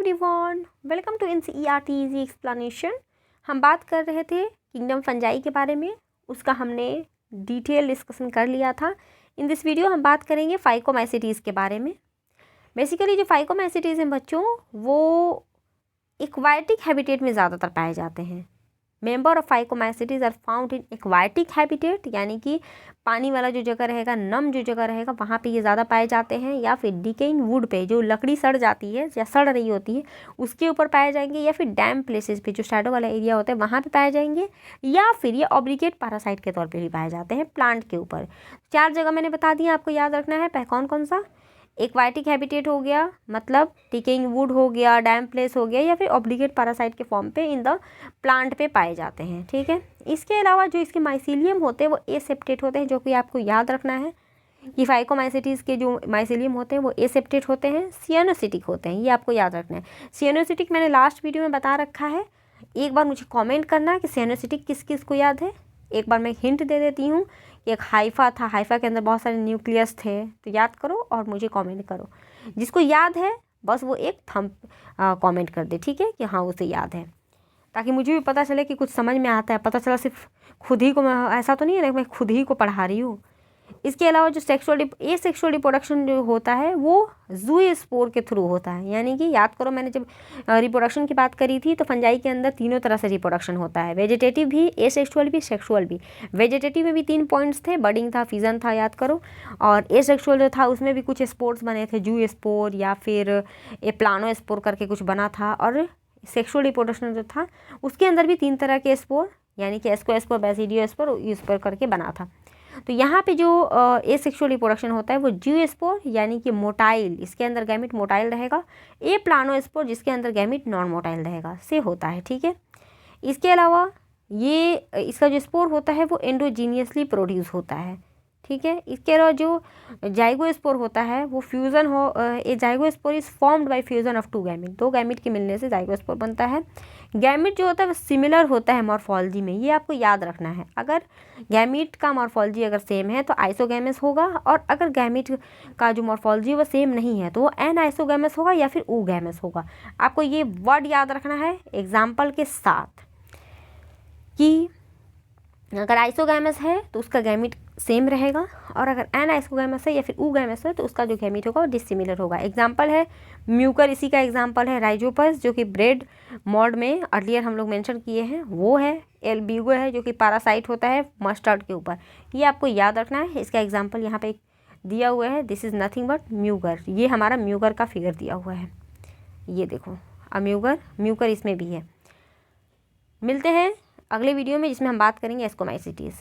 Everyone, welcome to NCERT easy explanation. हम बात कर रहे थे किंगडम फंजाई के बारे में, उसका हमने डिटेल डिस्कशन कर लिया था। इन दिस वीडियो हम बात करेंगे फाइकोमाइसीटीज़ के बारे में। बेसिकली जो फाइकोमाइसीटीज़ हैं बच्चों, वो एक्वाटिक हैबिटेट में ज़्यादातर पाए जाते हैं। Member of phycomycetes are found in aquatic habitat, यानी कि पानी वाला जो जगह रहेगा, नम जो जगह रहेगा, वहाँ पे ये ज़्यादा पाए जाते हैं। या फिर डिकेइंग वुड पे, जो लकड़ी सड़ जाती है या सड़ रही होती है, उसके ऊपर पाए जाएंगे। या फिर डैम प्लेसेस पे, जो शैडो वाला एरिया होता है, वहाँ पे पाए जाएंगे। या फिर ये ऑब्लिगेट पैरासाइट के तौर पे भी पाए जाते हैं प्लांट के ऊपर। 4 जगह मैंने बता दिया, आपको याद रखना है। कौन कौन सा? एक्वाटिक हैबिटेट हो गया, मतलब डिकेइंग वुड हो गया, डैम प्लेस हो गया, या फिर ऑब्लिगेट पैरासाइट के फॉर्म पे इन द प्लांट पे पाए जाते हैं। ठीक है। इसके अलावा जो इसके माइसीलियम होते हैं वो एसेप्टेट होते हैं, जो कि आपको याद रखना है कि फाइकोमाइसीटीज़ के जो माइसीलियम होते हैं वो एसेप्टेट होते हैं, सियानोसिटिक होते हैं, ये आपको याद रखना है। सियानोसिटिक मैंने लास्ट वीडियो में बता रखा है। एक बार मुझे कॉमेंट करना कि सियानोसिटिक किस किस को याद है। एक बार मैं हिंट दे देती हूँ कि एक हाइफा था, हाइफा के अंदर बहुत सारे न्यूक्लियस थे, तो याद करो और मुझे कमेंट करो। जिसको याद है बस वो एक थंब कमेंट कर दे, ठीक है, कि हाँ उसे याद है, ताकि मुझे भी पता चले कि कुछ समझ में आता है। पता चला सिर्फ खुद ही को, मैं ऐसा तो नहीं है ना मैं खुद ही को पढ़ा रही हूँ। इसके अलावा जो सेक्सुअल रिप्रोडक्शन जो होता है वो ज़ूस्पोर के थ्रू होता है। यानी कि याद करो, मैंने जब रिप्रोडक्शन की बात करी थी तो फंजाई के अंदर तीनों तरह से रिप्रोडक्शन होता है, वेजिटेटिव भी, एसेक्सुअल भी, सेक्सुअल भी। वेजिटेटिव में भी 3 पॉइंट्स थे, बडिंग था, फिजन था, याद करो। और एसेक्सुअल जो था उसमें भी कुछ स्पोर्स बने थे, जू स्पोर या फिर ए प्लानो स्पोर करके कुछ बना था। और सेक्सुअल रिप्रोडक्शन जो था उसके अंदर भी 3 तरह के स्पोर, यानी कि एस्को स्पोर, बेसिडियो स्पोर, यूस्पोर करके बना था। तो यहाँ पे जो एसेक्सुअल रिप्रोडक्शन होता है वो जूस्पोर, यानी कि मोटाइल, इसके अंदर गैमिट मोटाइल रहेगा। ए प्लानोस्पोर, जिसके अंदर गैमिट नॉन मोटाइल रहेगा, से होता है। ठीक है। इसके अलावा ये इसका जो स्पोर होता है वो एंडोजीनियसली प्रोड्यूस होता है। ठीक है। इसके अलावा जो जाइगोस्पोर होता है वो फ्यूज़न हो, a zygospore is formed by fusion of 2 gamete, 2 gamete के मिलने से जाइगोस्पोर बनता है। गैमिट जो होता है वो सिमिलर होता है मॉर्फोलॉजी में, ये आपको याद रखना है। अगर गैमिट का मॉर्फोलॉजी अगर सेम है तो आइसोगैमस होगा, और अगर गैमिट का जो मॉर्फोलॉजी वो सेम नहीं है तो वो एनाइसोगैमस होगा या फिर ऊगैमस होगा। आपको ये वर्ड याद रखना है एग्जाम्पल के साथ, कि अगर आइसोगैमस है तो उसका गैमिट सेम रहेगा, और अगर एनाइसोगैमस है या फिर ऊगैमस है तो उसका जो गैमिट होगा वो डिसिमिलर होगा। एग्जाम्पल है म्यूकर, इसी का एग्जाम्पल है राइजोपस, जो कि ब्रेड मॉड में अर्लियर हम लोग मेंशन किए हैं, वो है। एल्ब्यूगो है जो कि पैरासाइट होता है मस्टर्ड के ऊपर, ये आपको याद रखना है। इसका एग्जाम्पल यहाँ पे दिया हुआ है, दिस इज़ नथिंग बट म्यूगर, ये हमारा म्यूगर का फिगर दिया हुआ है, ये देखो म्यूकर इसमें भी है। मिलते हैं अगले वीडियो में, जिसमें हम बात करेंगे एस्कोमाइसीटीज़।